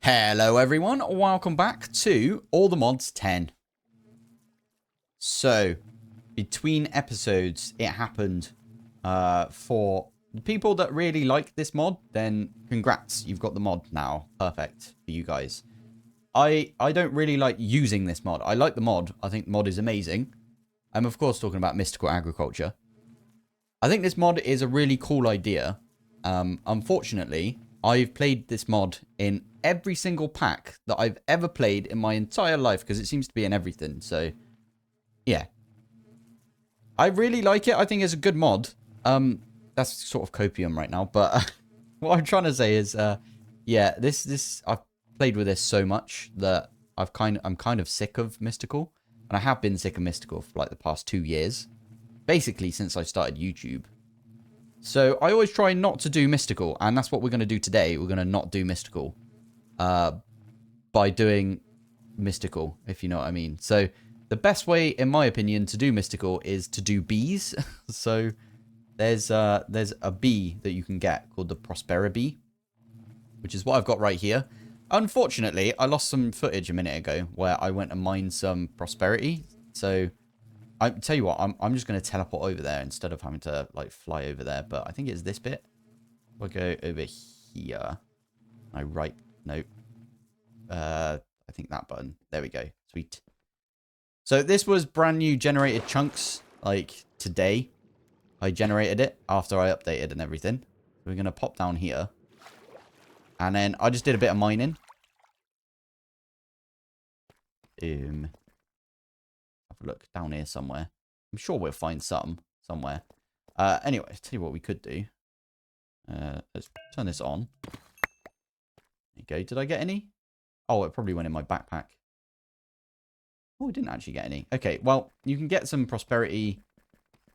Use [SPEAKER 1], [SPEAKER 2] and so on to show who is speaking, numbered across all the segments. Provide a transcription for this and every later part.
[SPEAKER 1] Hello everyone, welcome back to All the Mods 10. So, between episodes, it happened for the people that really like this mod, then congrats, you've got the mod now. Perfect for you guys. I don't really like using this mod. I like the mod. I think the mod is amazing. I'm of course talking about mystical agriculture. I think this mod is a really cool idea. Unfortunately, I've played this mod in every single pack that I've ever played in my entire life because it seems to be in everything. So, yeah. I really like it. I think it's a good mod. That's sort of copium right now, but what I'm trying to say is, yeah, this I've played with this so much that I'm kind of sick of mystical, and I have been sick of mystical for like the past 2 years, basically since I started YouTube. So I always try not to do mystical, and that's what we're going to do today. We're going to not do mystical by doing mystical, if you know what I mean. So the best way, in my opinion, to do mystical is to do bees. So there's a bee that you can get called the Prospera bee, which is what I've got right here. Unfortunately, I lost some footage a minute ago where I went and mined some prosperity. So I tell you what, I'm just going to teleport over there instead of having to like fly over there. But I think it's this bit. We'll go over here. Nope. I think that button. There we go. Sweet. So this was brand new generated chunks like today. I generated it after I updated and everything. So we're going to pop down here. And then I just did a bit of mining. Have a look down here somewhere. I'm sure we'll find some somewhere. Anyway, I'll tell you what we could do. Let's turn this on. There you go. Did I get any? Oh, it probably went in my backpack. Oh, I didn't actually get any. Okay, well, you can get some prosperity.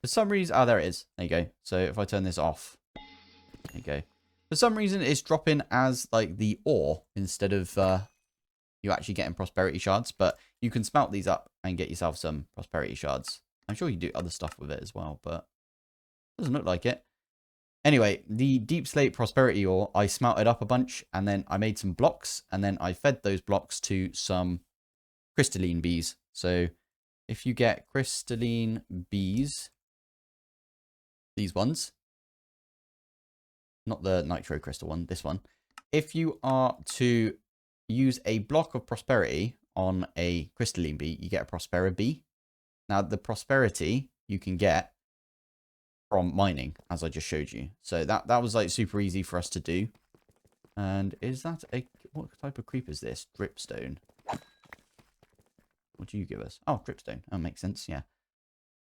[SPEAKER 1] For some reason... Oh, there it is. There you go. So if I turn this off. There you go. For some reason, it's dropping as, like, the ore instead of you actually getting prosperity shards. But you can smelt these up and get yourself some prosperity shards. I'm sure you do other stuff with it as well, but it doesn't look like it. Anyway, the deep slate prosperity ore, I smelted up a bunch, and then I made some blocks, and then I fed those blocks to some crystalline bees. So if you get crystalline bees, these ones, not the nitro crystal one, this one, if you are to use a block of prosperity on a crystalline bee, you get a prospera bee. Now the prosperity you can get from mining, as I just showed you. So that was like super easy for us to do. And is that what type of creep is this? Dripstone. What do you give us? Oh, dripstone. That makes sense. Yeah.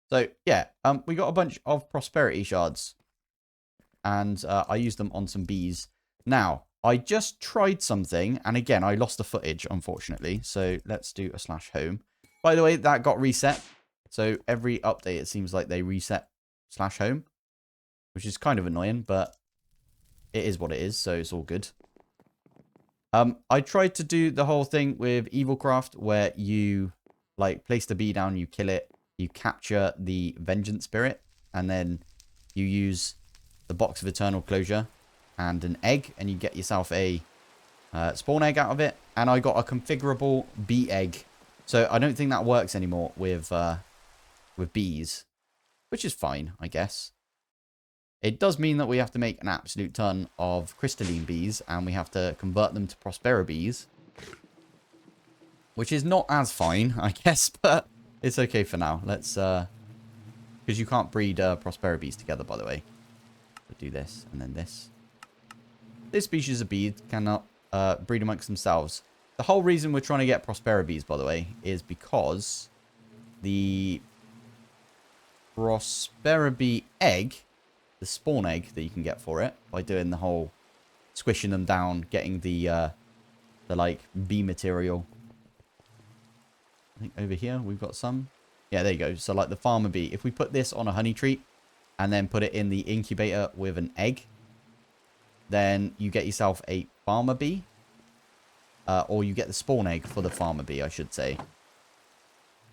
[SPEAKER 1] So yeah, we got a bunch of prosperity shards, and I used them on some bees. Now I just tried something, and again I lost the footage, unfortunately. So let's do a /home. By the way, that got reset. So every update, it seems like they reset /home, which is kind of annoying, but it is what it is. So it's all good. I tried to do the whole thing with Evilcraft where you like place the bee down, you kill it, you capture the vengeance spirit, and then you use the box of eternal closure and an egg, and you get yourself a spawn egg out of it. And I got a configurable bee egg. So I don't think that works anymore with bees, which is fine, I guess. It does mean that we have to make an absolute ton of crystalline bees, and we have to convert them to prospera bees, which is not as fine, I guess, but it's okay for now. Let's, because you can't breed prospera bees together, by the way. So do this, and then this. This species of bee cannot breed amongst themselves. The whole reason we're trying to get prospera bees, by the way, is because the prospera bee egg, the spawn egg that you can get for it by doing the whole squishing them down, getting the like bee material. I think over here we've got some. Yeah, there you go. So like the farmer bee, if we put this on a honey treat and then put it in the incubator with an egg, then you get yourself a farmer bee, or you get the spawn egg for the farmer bee, I should say.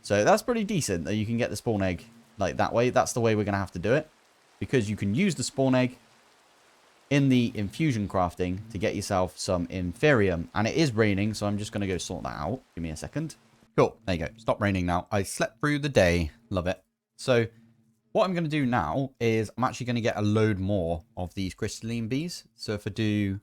[SPEAKER 1] So that's pretty decent that you can get the spawn egg like that way. That's the way we're going to have to do it. Because you can use the spawn egg in the infusion crafting to get yourself some inferium. And it is raining, so I'm just going to go sort that out. Give me a second. Cool. There you go. Stop raining now. I slept through the day. Love it. So what I'm going to do now is I'm actually going to get a load more of these crystalline bees. So if I do...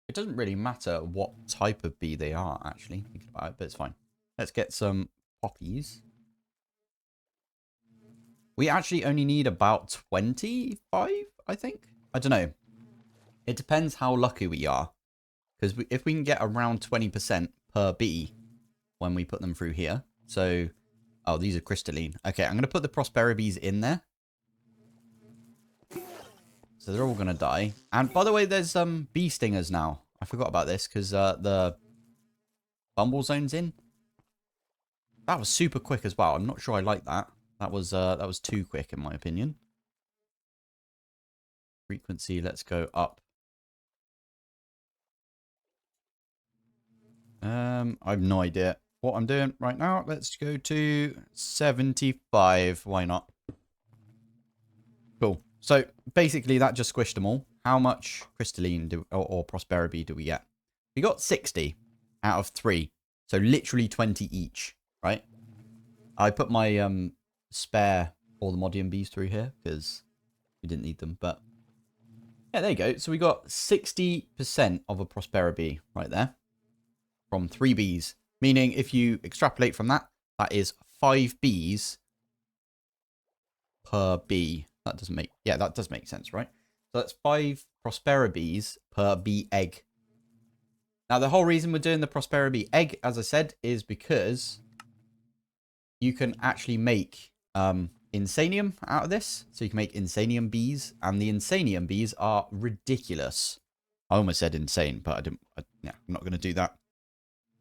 [SPEAKER 1] It doesn't really matter what type of bee they are, actually. Thinking about it, but it's fine. Let's get some poppies. We actually only need about 25, I think. I don't know. It depends how lucky we are. Because if we can get around 20% per bee when we put them through here. So, oh, these are crystalline. Okay, I'm going to put the Prospera bees in there. So they're all going to die. And by the way, there's bee stingers now. I forgot about this because the Bumble Zone's in. That was super quick as well. I'm not sure I like that. That was too quick in my opinion. Frequency, let's go up. I have no idea what I'm doing right now. Let's go to 75. Why not? Cool. So basically that just squished them all. How much crystalline or prosperity do we get? We got 60 out of 3. So literally 20 each, right? I put my spare all the modium bees through here because we didn't need them, but yeah, there you go. So we got 60% of a Prospera bee right there from 3 bees, meaning if you extrapolate from that, that is 5 bees per bee. That doesn't make, yeah, that does make sense, right? So that's 5 Prospera bees per bee egg. Now, the whole reason we're doing the Prospera bee egg, as I said, is because you can actually make insanium out of this. So you can make insanium bees, and the insanium bees are ridiculous. I almost said insane, but I didn't. Yeah, I'm not going to do that.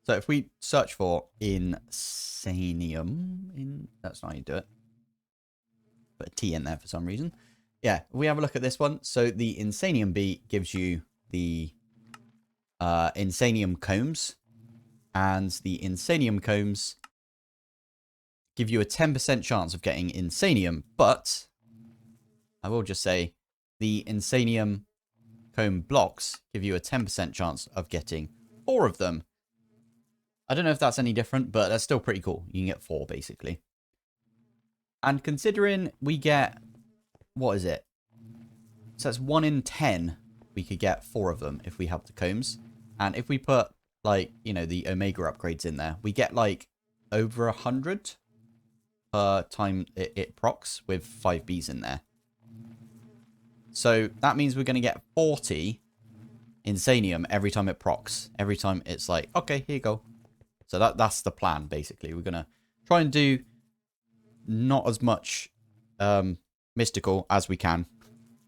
[SPEAKER 1] So if we search for insanium, that's not how you do it. Put a T in there for some reason. Yeah, we have a look at this one. So the insanium bee gives you the insanium combs, and the insanium combs give you a 10% chance of getting insanium, but I will just say the insanium comb blocks give you a 10% chance of getting 4 of them. I don't know if that's any different, but that's still pretty cool. You can get 4 basically. And considering we get, what is it? So that's 1 in 10 we could get 4 of them if we have the combs. And if we put like, you know, the Omega upgrades in there, we get like over 100 per time it procs with 5 bees in there. So that means we're going to get 40 insanium every time it procs. Every time it's like, okay, here you go. So that's the plan, basically. We're going to try and do not as much mystical as we can,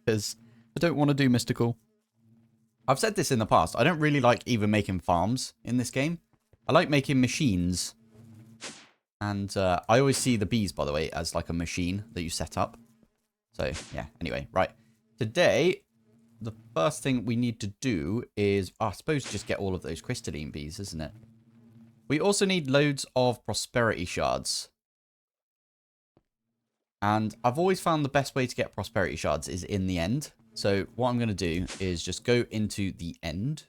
[SPEAKER 1] because I don't want to do mystical. I've said this in the past. I don't really like even making farms in this game. I like making machines. And I always see the bees, by the way, as like a machine that you set up. So, yeah, anyway, right. Today, the first thing we need to do is, I suppose, just get all of those crystalline bees, isn't it? We also need loads of prosperity shards. And I've always found the best way to get prosperity shards is in the end. So what I'm going to do is just go into the end.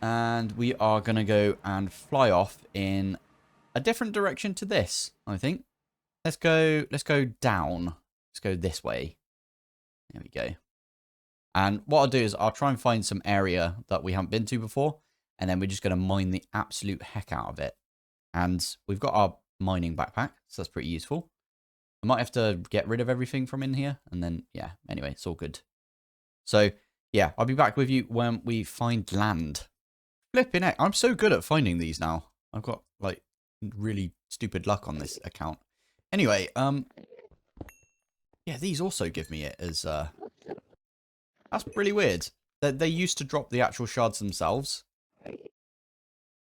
[SPEAKER 1] And we are going to go and fly off in a different direction to this, I think. Let's go down. Let's go this way. There we go. And what I'll do is I'll try and find some area that we haven't been to before. And then we're just going to mine the absolute heck out of it. And we've got our mining backpack, so that's pretty useful. I might have to get rid of everything from in here. And then, yeah, anyway, it's all good. So, yeah, I'll be back with you when we find land. Flipping heck, I'm so good at finding these now. I've got, like, really stupid luck on this account. Anyway, yeah, these also give me it as, that's really weird. They used to drop the actual shards themselves.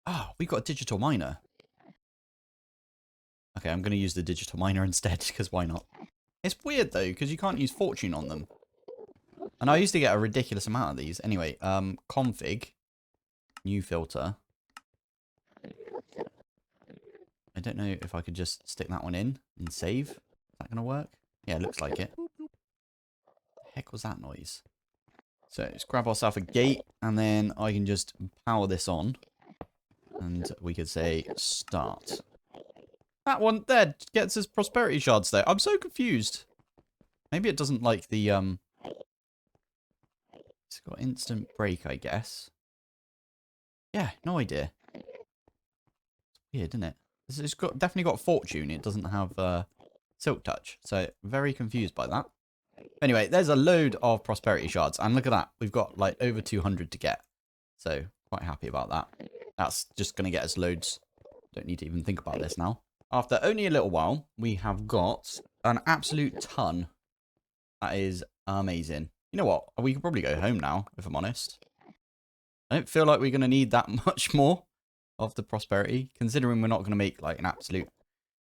[SPEAKER 1] Oh, we got a digital miner. Okay, I'm going to use the digital miner instead, because why not? It's weird, though, because you can't use fortune on them. And I used to get a ridiculous amount of these. Anyway, config, new filter. I don't know if I could just stick that one in and save. Is that going to work? Yeah, it looks like it. The heck was that noise? So let's grab ourselves a gate, and then I can just power this on. And we could say start. That one there gets us prosperity shards though. I'm so confused. Maybe it doesn't like the, it's got instant break, I guess. Yeah, no idea. It's weird, isn't it? It's got definitely got fortune. It doesn't have silk touch. So very confused by that. Anyway, there's a load of prosperity shards. And look at that. We've got like over 200 to get. So quite happy about that. That's just going to get us loads. Don't need to even think about this now. After only a little while, we have got an absolute ton. That is amazing. You know what? We could probably go home now, if I'm honest. I don't feel like we're going to need that much more of the prosperity, considering we're not going to make like an absolute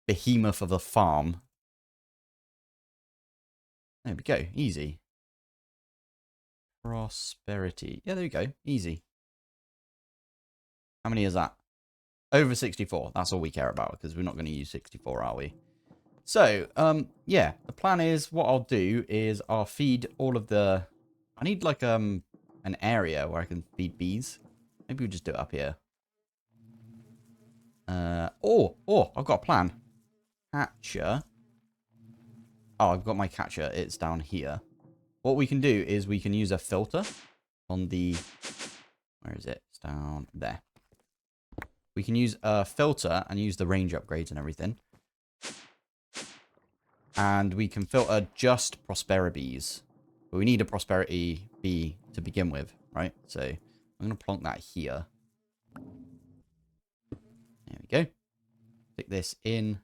[SPEAKER 1] behemoth of a farm. There we go. Easy. Prosperity. Yeah, there we go. Easy. How many is that? Over 64. That's all we care about, because we're not going to use 64, are we? So, yeah, the plan is, what I'll do is I'll feed all of the... I need, like, an area where I can feed bees. Maybe we'll just do it up here. I've got a plan. Catcher. Oh, I've got my catcher. It's down here. What we can do is we can use a filter on the... Where is it? It's down there. We can use a filter and use the range upgrades and everything. And we can filter just prosperity bees. But we need a prosperity bee to begin with, right? So I'm going to plonk that here. There we go. Stick this in.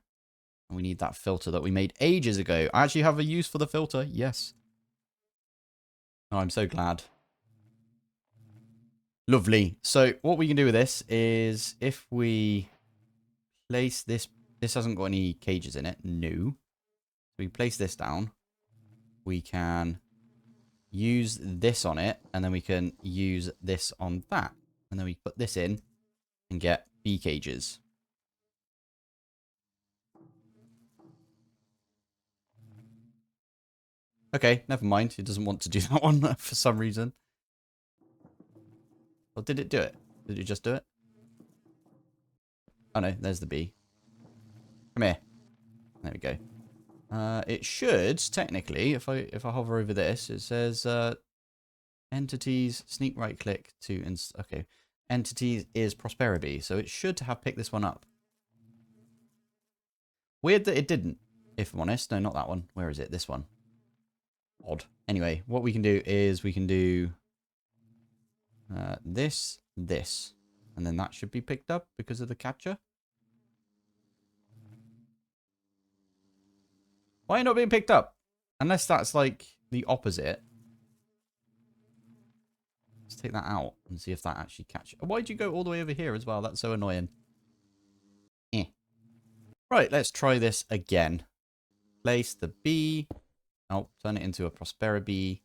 [SPEAKER 1] And we need that filter that we made ages ago. I actually have a use for the filter. Yes. Oh, I'm so glad. Lovely. So what we can do with this is if we place this... This hasn't got any cages in it. No. We place this down. We can use this on it. And then we can use this on that. And then we put this in and get bee cages. Okay, never mind. It doesn't want to do that one for some reason. Or did it do it? Did it just do it? Oh no, there's the bee. Come here. There we go. It should technically, if I hover over this, it says entities, sneak right click to okay. Entities is prosperity, so it should have picked this one up. Weird that it didn't, if I'm honest. No, not that one. Where is it? This one. Odd. Anyway, what we can do is we can do this, and then that should be picked up because of the catcher. Why are you not being picked up? Unless that's like the opposite. Let's take that out and see if that actually catches. Why'd you go all the way over here as well? That's so annoying. Right, let's try this again. Place the bee. Oh, turn it into a prosperity bee.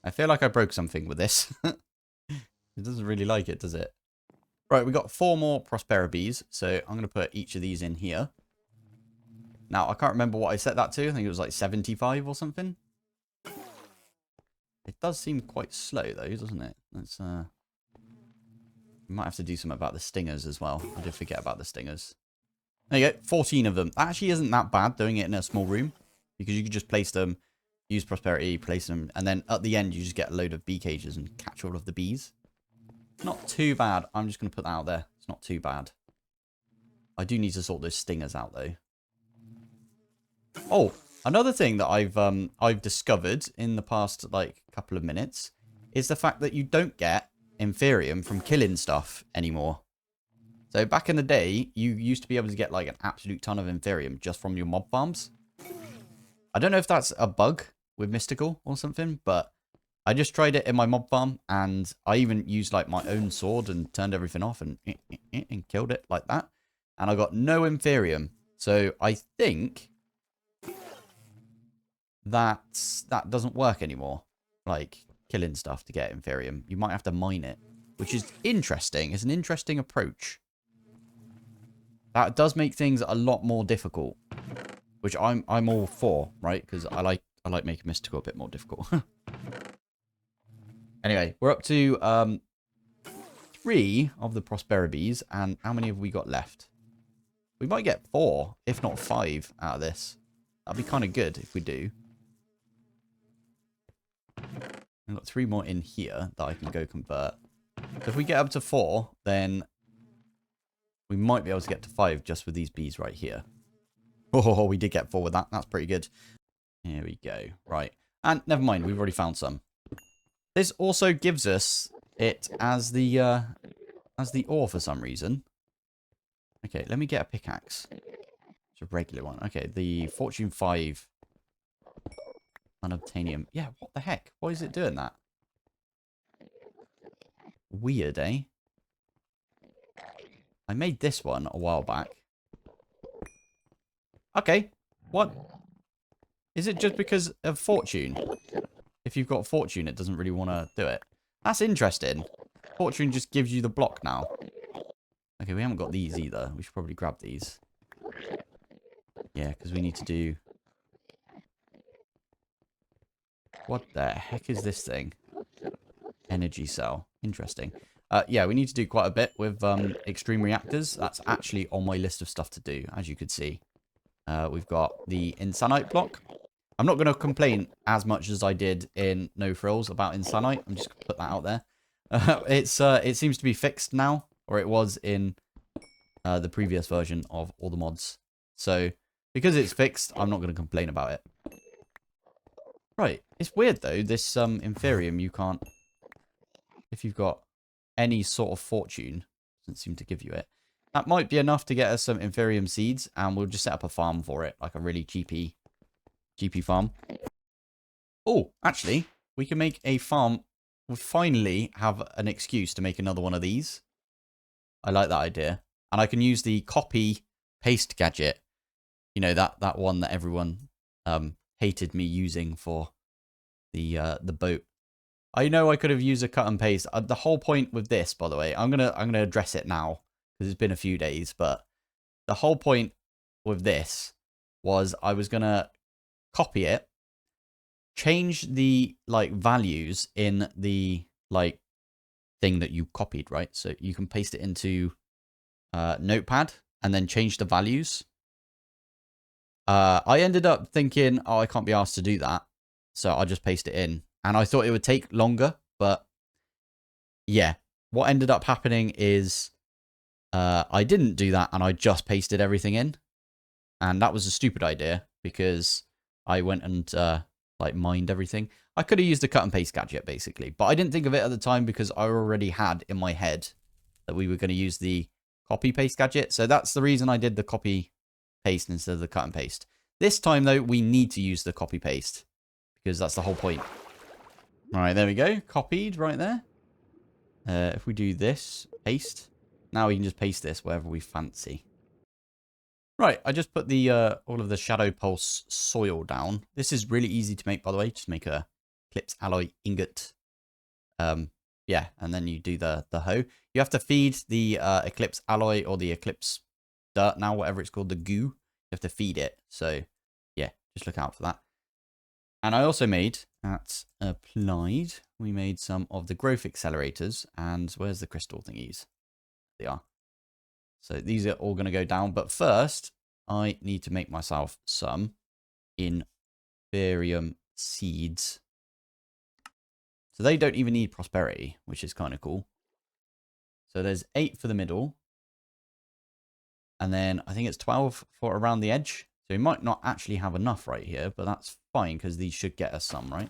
[SPEAKER 1] I feel like I broke something with this. It doesn't really like it, does it? Right, we got 4 more prosperity bees. So I'm going to put each of these in here. Now, I can't remember what I set that to. I think it was like 75 or something. It does seem quite slow, though, doesn't it? Let's, we might have to do something about the stingers as well. I did forget about the stingers. There you go. 14 of them. That actually isn't that bad doing it in a small room. Because you could just place them, use prosperity, place them, and then at the end you just get a load of bee cages and catch all of the bees. Not too bad. I'm just going to put that out there. It's not too bad. I do need to sort those stingers out, though. Oh, another thing that I've discovered in the past, like, couple of minutes is the fact that you don't get Inferium from killing stuff anymore. So back in the day, you used to be able to get, like, an absolute ton of Inferium just from your mob farms. I don't know if that's a bug with Mystical or something, but I just tried it in my mob farm, and I even used, like, my own sword and turned everything off and killed it like that. And I got no Inferium. So I think that doesn't work anymore. Like, killing stuff to get Inferium. You might have to mine it, which is interesting. It's an interesting approach. That does make things a lot more difficult, which I'm all for, right? Because I like making Mystical a bit more difficult. Anyway, we're up to 3 of the Prosperities, and how many have we got left? We might get 4, if not 5, out of this. That'd be kind of good if we do. I've got 3 more in here that I can go convert. So if we get up to 4, then we might be able to get to 5 just with these bees right here. Oh, we did get 4 with that. That's pretty good. Here we go. Right. And never mind, we've already found some. This also gives us it as the ore for some reason. Okay, let me get a pickaxe. It's a regular one. Okay, the Fortune 5 unobtainium. Yeah, what the heck? Why is it doing that? Weird, eh? I made this one a while back. Okay, what? Is it just because of Fortune? If you've got Fortune, it doesn't really want to do it. That's interesting. Fortune just gives you the block now. Okay, we haven't got these either. We should probably grab these. Yeah, because we need to do... What the heck is this thing? Energy cell. Interesting. Yeah, we need to do quite a bit with extreme reactors. That's actually on my list of stuff to do, as you could see. We've got the Insanite block. I'm not going to complain as much as I did in No Frills about Insanite. I'm just going to put that out there. It seems to be fixed now, or it was in the previous version of all the mods. So, because it's fixed, I'm not going to complain about it. Right. It's weird, though. This Inferium, you can't... If you've got any sort of fortune, doesn't seem to give you it. That might be enough to get us some Inferium seeds, and we'll just set up a farm for it, like a really cheapy farm. Oh, actually, we can make a farm. We'll finally have an excuse to make another one of these. I like that idea. And I can use the copy paste gadget. You know, that one that everyone hated me using for the boat. I know I could have used a cut and paste. The whole point with this, by the way, I'm gonna address it now because it's been a few days. But the whole point with this was I was gonna copy it, change the values in the thing that you copied, right? So you can paste it into Notepad and then change the values. I ended up thinking, oh, I can't be asked to do that, so I just paste it in. And I thought it would take longer, but yeah. What ended up happening is I didn't do that, and I just pasted everything in. And that was a stupid idea, because I went and mined everything. I could have used the cut and paste gadget, basically. But I didn't think of it at the time, because I already had in my head that we were going to use the copy paste gadget. So that's the reason I did the copy paste instead of the cut and paste. This time, though, we need to use the copy paste, because that's the whole point. All right, there we go. Copied right there. If we do this, paste. Now we can just paste this wherever we fancy. Right, I just put the all of the Shadow Pulse soil down. This is really easy to make, by the way. Just make a Eclipse Alloy Ingot. Yeah, and then you do the hoe. You have to feed the Eclipse Alloy or the Eclipse Dirt now, whatever it's called, the goo. You have to feed it. So, yeah, just look out for that. And I also made, at Applied, we made some of the growth accelerators. And where's the crystal thingies? They are. So these are all going to go down. But first, I need to make myself some Inferium seeds. So they don't even need prosperity, which is kind of cool. So there's 8 for the middle. And then I think it's 12 for around the edge. So we might not actually have enough right here, but that's fine because these should get us some, right?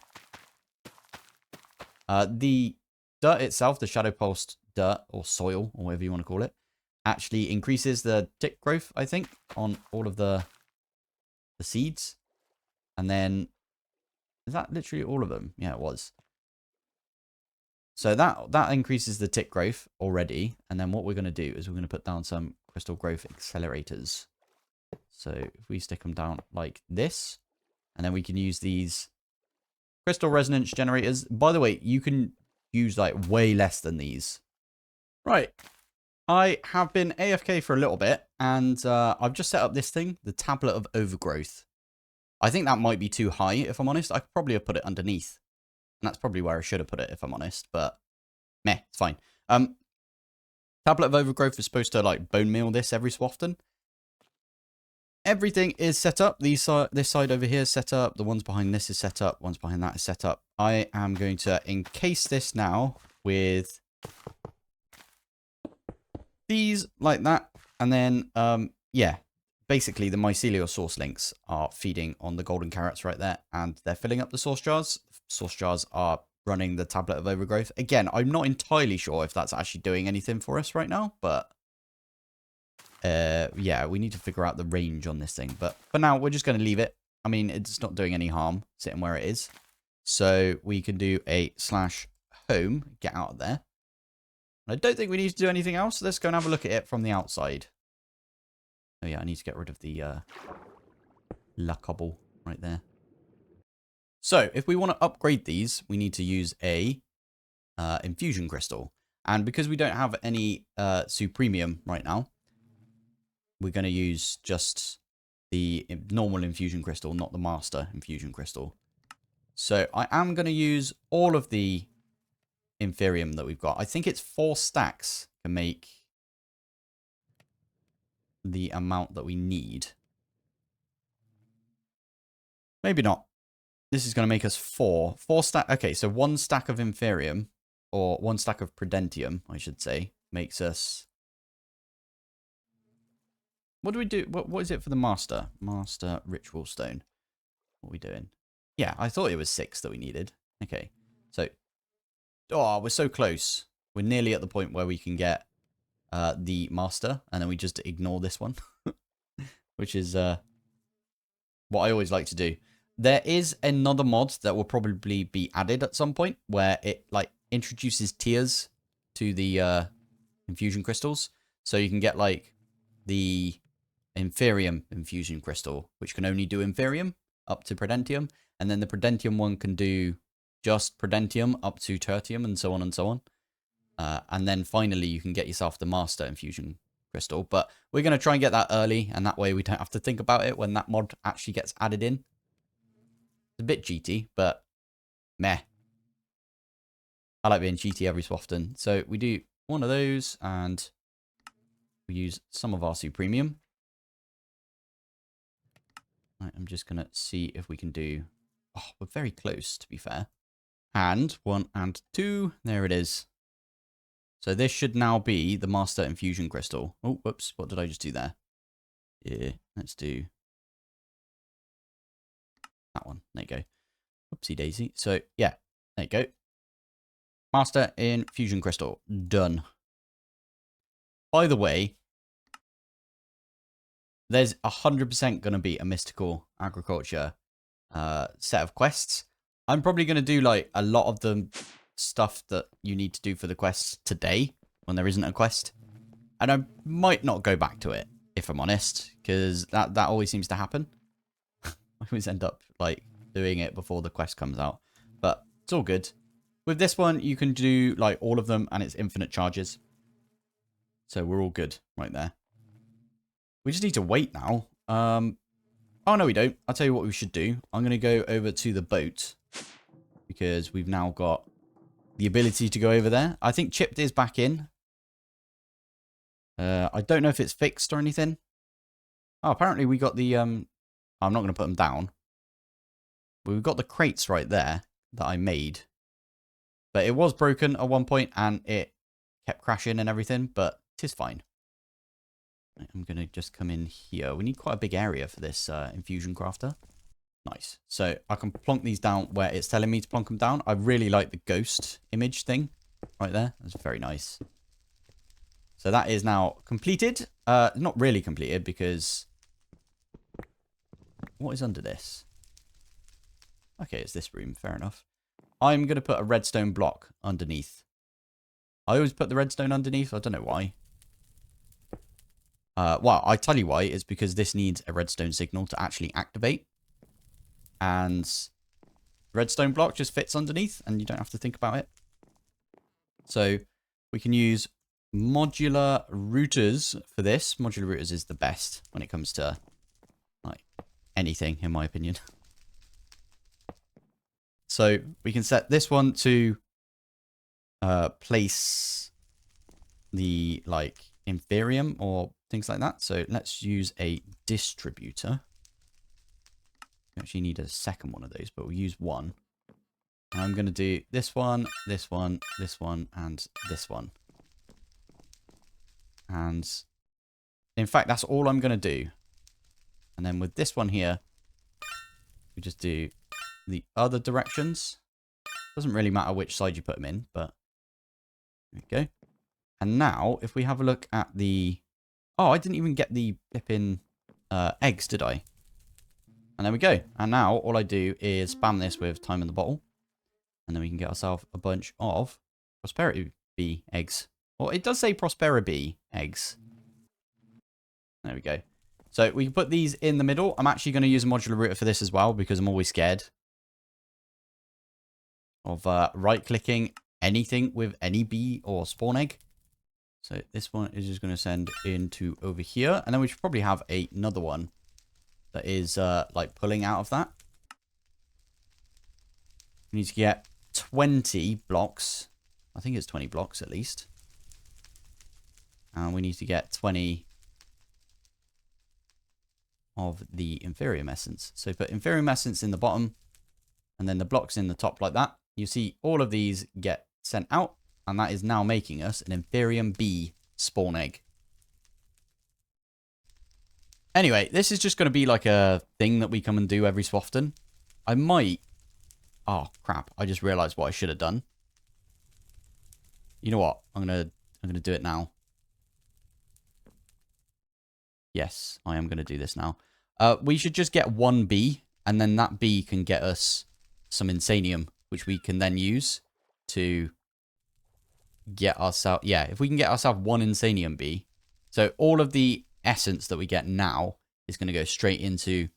[SPEAKER 1] The dirt itself, the Shadow Pulsed dirt or soil or whatever you want to call it, actually increases the tick growth, I think, on all of the seeds. And then, is that literally all of them? Yeah, it was. So that increases the tick growth already. And then what we're going to do is we're going to put down some crystal growth accelerators. So if we stick them down like this, and then we can use these crystal resonance generators. By the way, you can use way less than these. Right. I have been AFK for a little bit. And I've just set up this thing, the Tablet of Overgrowth. I think that might be too high, if I'm honest. I could probably have put it underneath. And that's probably where I should have put it, if I'm honest. But, meh, it's fine. Tablet of Overgrowth is supposed to, like, bone meal this every so often. Everything is set up. This side over here is set up. The ones behind this is set up. Ones behind that is set up. I am going to encase this now with these like that. And then, yeah, basically the mycelial source links are feeding on the golden carrots right there. And they're filling up the source jars. Source jars are running the Tablet of Overgrowth. Again, I'm not entirely sure if that's actually doing anything for us right now, but yeah, we need to figure out the range on this thing. But for now, we're just going to leave it. I mean, it's not doing any harm sitting where it is. So we can do a /home, get out of there. I don't think we need to do anything else. Let's go and have a look at it from the outside. Oh yeah, I need to get rid of the la cobble right there. So if we want to upgrade these, we need to use a infusion crystal. And because we don't have any supremium right now, we're going to use just the normal infusion crystal, not the master infusion crystal. So I am going to use all of the inferium that we've got. I think it's 4 stacks to make the amount that we need. Maybe not. This is going to make us 4. 4 stack. Okay, so 1 stack of inferium, or 1 stack of prudentium, I should say, makes us... What do we do? What is it for the master? Master ritual stone. What are we doing? Yeah, I thought it was 6 that we needed. Okay, so... Oh, we're so close. We're nearly at the point where we can get the master, and then we just ignore this one. Which is what I always like to do. There is another mod that will probably be added at some point, where it like introduces tiers to the infusion crystals. So you can get like the inferium infusion crystal, which can only do inferium up to prudentium. And then the prudentium one can do just prudentium up to tertium, and so on and so on. And then finally you can get yourself the master infusion crystal. But we're going to try and get that early, and that way we don't have to think about it when that mod actually gets added in. It's a bit cheaty, but meh. I like being cheaty every so often. So we do one of those, and we use some of our supremium. Right, I'm just going to see if we can do... Oh, we're very close, to be fair. And 1 and 2. There it is. So this should now be the master infusion crystal. Oh, whoops. What did I just do there? Yeah, let's do that one. There you go. Whoopsie daisy. So, yeah, there you go. Master infusion crystal. Done. By the way, there's 100% going to be a mystical agriculture set of quests. I'm probably going to do like a lot of the stuff that you need to do for the quests today when there isn't a quest. And I might not go back to it, if I'm honest, because that always seems to happen. I always end up like doing it before the quest comes out. But it's all good. With this one, you can do like all of them and it's infinite charges. So we're all good right there. We just need to wait now. Oh, no, we don't. I'll tell you what we should do. I'm going to go over to the boat because we've now got the ability to go over there. I think Chipped is back in. I don't know if it's fixed or anything. Oh, apparently we got the... I'm not going to put them down. We've got the crates right there that I made. But it was broken at one point and it kept crashing and everything, but it is fine. I'm going to just come in here. We need quite a big area for this infusion crafter. Nice. So I can plonk these down where it's telling me to plonk them down. I really like the ghost image thing right there. That's very nice. So that is now completed. Not really completed because... What is under this? Okay, it's this room. Fair enough. I'm going to put a redstone block underneath. I always put the redstone underneath. I don't know why. Well, I tell you why. It's because this needs a redstone signal to actually activate. And redstone block just fits underneath and you don't have to think about it. So we can use modular routers for this. Modular routers is the best when it comes to like anything, in my opinion. So we can set this one to place the like Inferium or things like that. So let's use a distributor. We actually need a second one of those, but we'll use one. And I'm going to do this one, this one, this one, and this one. And in fact, that's all I'm going to do. And then with this one here, we just do the other directions. Doesn't really matter which side you put them in, but there we go. And now, if we have a look at the... Oh, I didn't even get the flipping eggs, did I? And there we go. And now, all I do is spam this with time in the bottle. And then we can get ourselves a bunch of Prosperity Bee eggs. Well, it does say Prosperity eggs. There we go. So we can put these in the middle. I'm actually going to use a modular router for this as well, because I'm always scared of right-clicking anything with any bee or spawn egg. So this one is just going to send into over here. And then we should probably have another one that is like pulling out of that. We need to get 20 blocks. I think it's 20 blocks at least. And we need to get 20 of the Inferium Essence. So put Inferium Essence in the bottom and then the blocks in the top like that. You see all of these get sent out, and that is now making us an Inferium Bee spawn egg. Anyway, this is just going to be like a thing that we come and do every so often. I might... Oh, crap. I just realized what I should have done. You know what? I'm gonna do it now. Yes, I am going to do this now. We should just get one bee, and then that bee can get us some insanium, which we can then use to get ourselves... Yeah, if we can get ourselves one insanium bee. So all of the essence that we get now is going to go straight into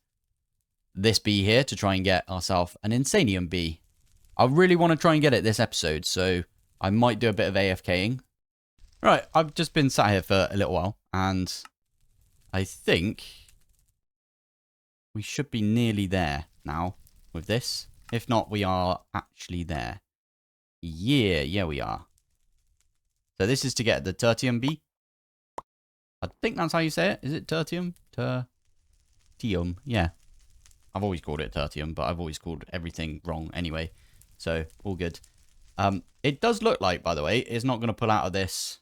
[SPEAKER 1] this bee here to try and get ourselves an insanium bee. I really want to try and get it this episode, so I might do a bit of AFKing. Right, I've just been sat here for a little while, and I think we should be nearly there now with this. If not, we are actually there. Yeah, we are. So this is to get the tertium bee. I think that's how you say it. Is it tertium? Tertium, yeah. I've always called it tertium, but I've always called everything wrong anyway. So, all good. It does look like, by the way, it's not going to pull out of this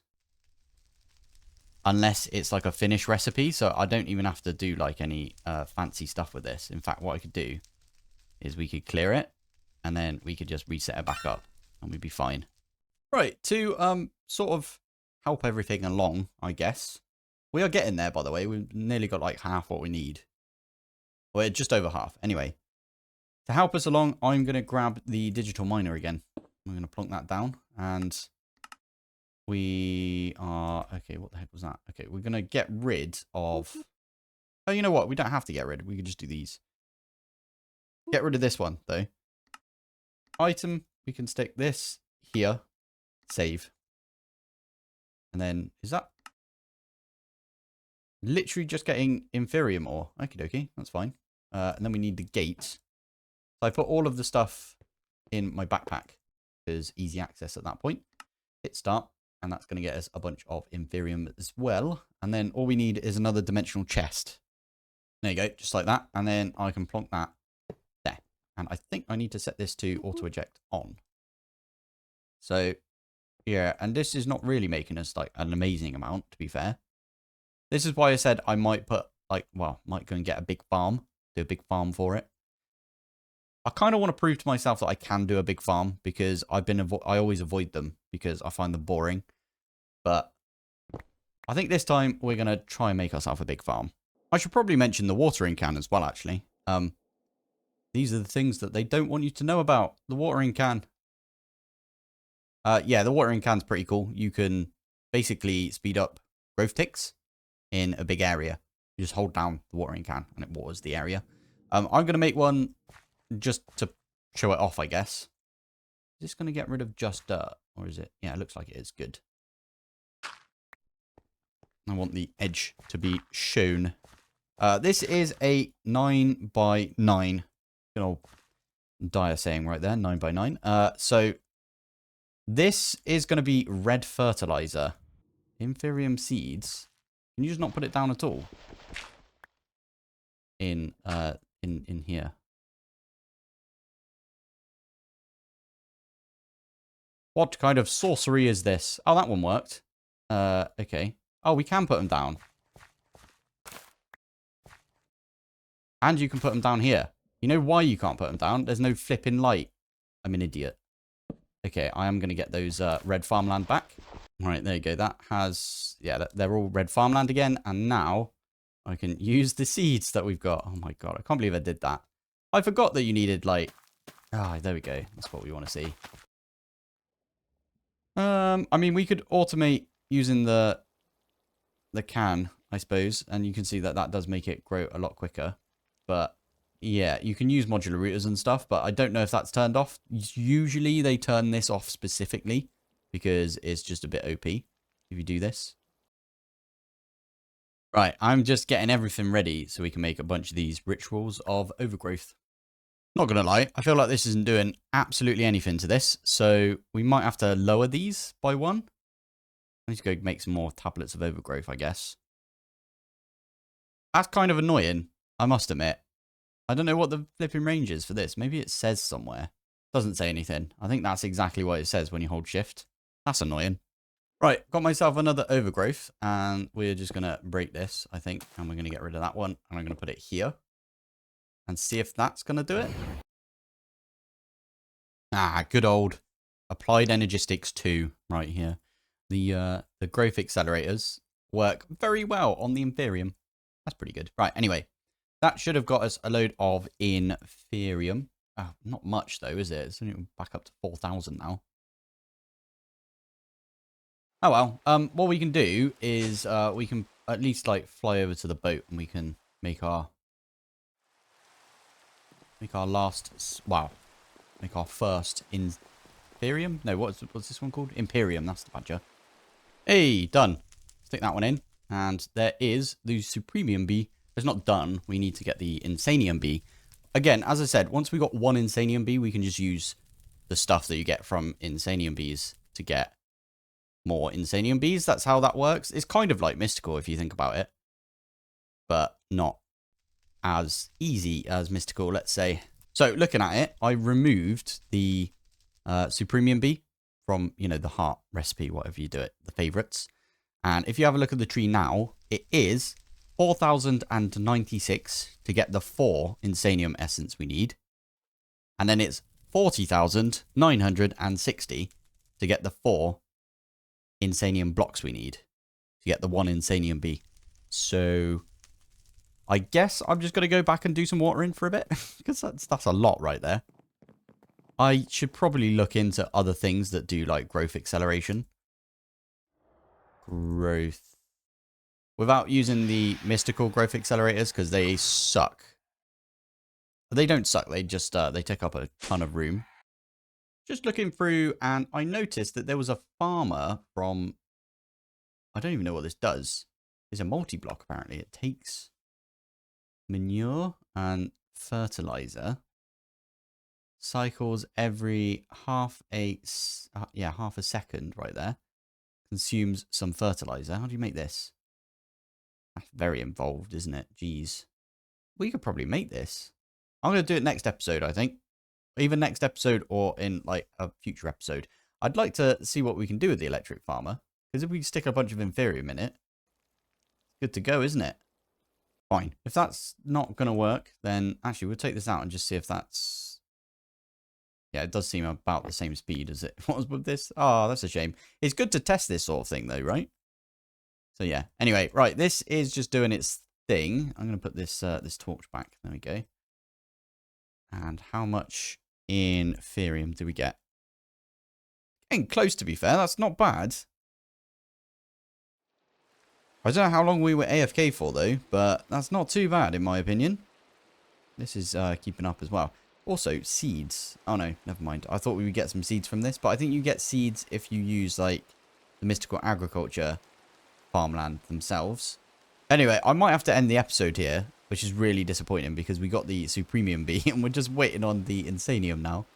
[SPEAKER 1] unless it's like a finished recipe. So I don't even have to do like any fancy stuff with this. In fact, what I could do is we could clear it and then we could just reset it back up and we'd be fine. Right, to sort of help everything along, I guess. We are getting there, by the way. We've nearly got like half what we need. Well, just over half. Anyway, to help us along, I'm going to grab the digital miner again. I'm going to plonk that down and we are... Okay, what the heck was that? Okay, we're going to get rid of... Oh, you know what? We don't have to get rid. We can just do these. Get rid of this one, though. Item, we can stick this here. Save. And then, is that... Literally just getting Inferium ore. Okie dokie, that's fine. And then we need the gate. So I put all of the stuff in my backpack. There's easy access at that point. Hit start. And that's going to get us a bunch of Inferium as well. And then all we need is another dimensional chest. There you go, just like that. And then I can plonk that there. And I think I need to set this to auto-eject on. So, yeah. And this is not really making us like an amazing amount, to be fair. This is why I said I might put, like, well, might go and get a big farm. Do a big farm for it. I kind of want to prove to myself that I can do a big farm because I always avoid them because I find them boring. But I think this time we're going to try and make ourselves a big farm. I should probably mention the watering can as well, actually. These are the things that they don't want you to know about. The watering can. Yeah, the watering can's pretty cool. You can basically speed up growth ticks in a big area. You just hold down the watering can and it waters the area. I'm going to make one just to show it off, I guess. Is this going to get rid of just dirt? Or is it? Yeah, it looks like it is. Good. I want the edge to be shown. This is a 9 by 9. Good old dire saying right there, 9 by 9. So this is going to be red fertilizer. Inferium seeds. Can you just not put it down at all? In here. What kind of sorcery is this? Oh, that one worked. Okay. Oh, we can put them down. And you can put them down here. You know why you can't put them down? There's no flipping light. I'm an idiot. Okay, I am going to get those red farmland back. All right, there you go. That has... Yeah, they're all red farmland again. And now I can use the seeds that we've got. Oh my god, I can't believe I did that. I forgot that you needed, like... Ah, there we go. That's what we want to see. I mean, we could automate using the can, I suppose. And you can see that that does make it grow a lot quicker. But... Yeah, you can use modular routers and stuff, but I don't know if that's turned off. Usually they turn this off specifically because it's just a bit OP if you do this. Right, I'm just getting everything ready so we can make a bunch of these rituals of overgrowth. Not gonna lie, I feel like this isn't doing absolutely anything to this, so we might have to lower these by 1. I need to go make some more tablets of overgrowth, I guess. That's kind of annoying, I must admit. I don't know what the flipping range is for this. Maybe it says somewhere. Doesn't say anything. I think that's exactly what it says when you hold shift. That's annoying. Right, got myself another overgrowth. And we're just going to break this, I think. And we're going to get rid of that one. And I'm going to put it here. And see if that's going to do it. Ah, good old Applied Energistics 2 right here. The growth accelerators work very well on the Inferium. That's pretty good. Right, anyway. That should have got us a load of Inferium. Oh, not much though, is it? It's only back up to 4,000 now. Oh well. What we can do is we can at least like fly over to the boat and we can make our last make our first Inferium. No, what's this one called? Imperium. That's the badger. Hey, done. Stick that one in, and there is the Supremium bee. It's not done. We need to get the Insanium bee. Again, as I said, once we got one Insanium bee, we can just use the stuff that you get from Insanium bees to get more Insanium bees. That's how that works. It's kind of like Mystical if you think about it. But not as easy as Mystical, let's say. So, looking at it, I removed the Supremium bee from, you know, the heart recipe, whatever you do it, the favorites. And if you have a look at the tree now, it is 4,096 to get the 4 Insanium essence we need. And then it's 40,960 to get the 4 Insanium blocks we need to get the 1 Insanium bee. So I guess I'm just going to go back and do some watering for a bit because that's a lot right there. I should probably look into other things that do like growth acceleration. Growth. Without using the mystical growth accelerators, because they suck. They don't suck, they just, they take up a ton of room. Just looking through, and I noticed that there was a farmer from... I don't even know what this does. It's a multi-block, apparently. It takes manure and fertilizer. Cycles every half a second, right there. Consumes some fertilizer. How do you make this? That's very involved, isn't it? Jeez. We could probably make this. I'm going to do it next episode, I think. Either next episode or in, like, a future episode. I'd like to see what we can do with the electric farmer. Because if we stick a bunch of Inferium in it, it's good to go, isn't it? Fine. If that's not going to work, then actually we'll take this out and just see if that's... Yeah, it does seem about the same speed as it was with this. Oh, that's a shame. It's good to test this sort of thing, though, right? So yeah, anyway, right, this is just doing its thing. I'm going to put this this torch back. There we go. And how much Inferium do we get? Getting close, to be fair. That's not bad. I don't know how long we were AFK for, though, but that's not too bad, in my opinion. This is keeping up as well. Also, seeds. Oh, no, never mind. I thought we would get some seeds from this, but I think you get seeds if you use, like, the mystical agriculture farmland themselves. Anyway, I might have to end the episode here, which is really disappointing because we got the Supremium bee and we're just waiting on the Insanium now.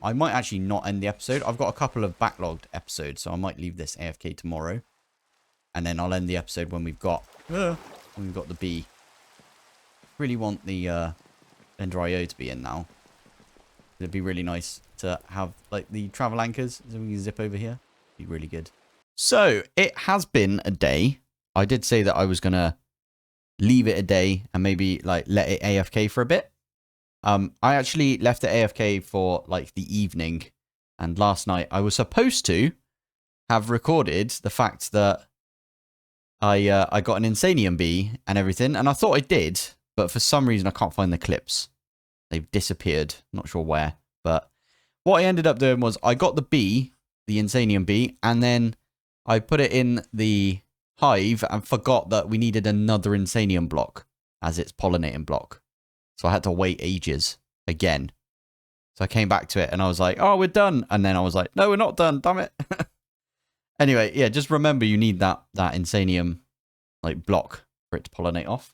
[SPEAKER 1] I might actually not end the episode. I've got a couple of backlogged episodes, so I might leave this AFK tomorrow. And then I'll end the episode when we've got the bee. Really want the Ender IO to be in now. It'd be really nice to have like the travel anchors, so we can zip over here. Be really good. So it has been a day. I did say that I was gonna leave it a day and maybe like let it AFK for a bit. I actually left it AFK for like the evening, and last night I was supposed to have recorded the fact that I got an Insanium bee and everything, and I thought I did, but for some reason I can't find the clips. They've disappeared. Not sure where, but what I ended up doing was I got the bee, the Insanium bee, and then I put it in the hive and forgot that we needed another Insanium block as its pollinating block. So I had to wait ages again. So I came back to it and I was like, oh, we're done. And then I was like, no, we're not done. Damn it. Anyway, yeah, just remember you need that Insanium like block for it to pollinate off.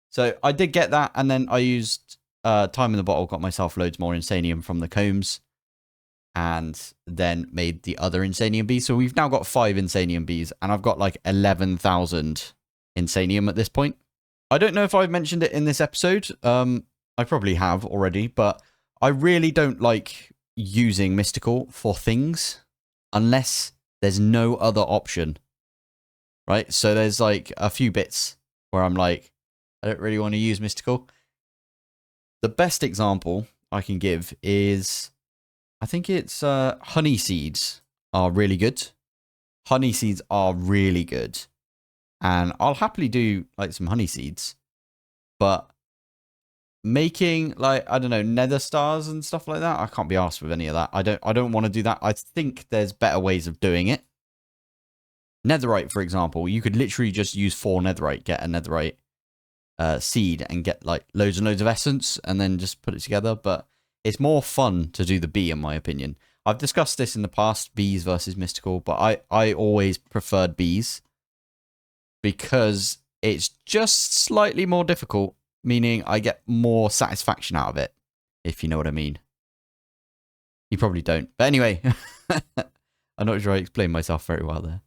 [SPEAKER 1] So I did get that, and then I used time in the bottle, got myself loads more Insanium from the combs, and then made the other Insanium bees. So we've now got 5 Insanium bees, and I've got like 11,000 Insanium at this point. I don't know if I've mentioned it in this episode. I probably have already, but I really don't like using Mystical for things unless there's no other option, right? So there's like a few bits where I'm like, I don't really want to use Mystical. The best example I can give is, I think it's honey seeds are really good. Honey seeds are really good. And I'll happily do like some honey seeds. But making like, I don't know, nether stars and stuff like that, I can't be arsed with any of that. I don't want to do that. I think there's better ways of doing it. Netherite, for example, you could literally just use 4 netherite, get a netherite seed and get like loads and loads of essence and then just put it together. But it's more fun to do the bee, in my opinion. I've discussed this in the past, bees versus Mystical, but I always preferred bees because it's just slightly more difficult, meaning I get more satisfaction out of it, if you know what I mean. You probably don't. But anyway, I'm not sure I explained myself very well there.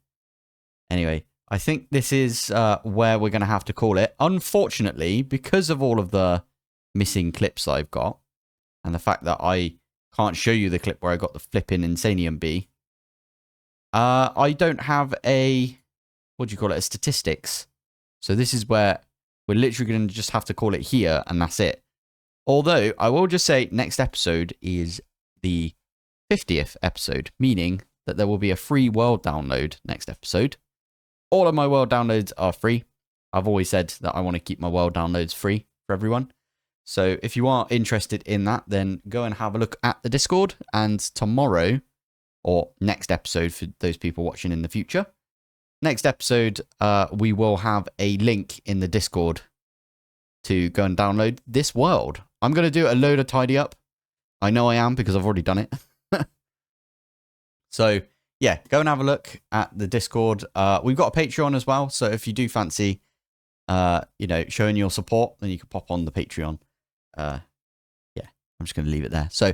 [SPEAKER 1] Anyway, I think this is where we're going to have to call it. Unfortunately, because of all of the missing clips I've got, and the fact that I can't show you the clip where I got the flipping Insanium bee, I don't have a, what do you call it, a statistics. So this is where we're literally going to just have to call it here, and that's it. Although, I will just say, next episode is the 50th episode, meaning that there will be a free world download next episode. All of my world downloads are free. I've always said that I want to keep my world downloads free for everyone. So if you are interested in that, then go and have a look at the Discord. And tomorrow, or next episode for those people watching in the future, next episode, we will have a link in the Discord to go and download this world. I'm going to do a load of tidy up. I know I am because I've already done it. So yeah, go and have a look at the Discord. We've got a Patreon as well. So if you do fancy, you know, showing your support, then you can pop on the Patreon. Yeah, I'm just going to leave it there. So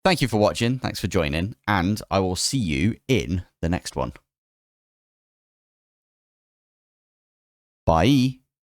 [SPEAKER 1] thank you for watching. Thanks for joining. And I will see you in the next one. Bye.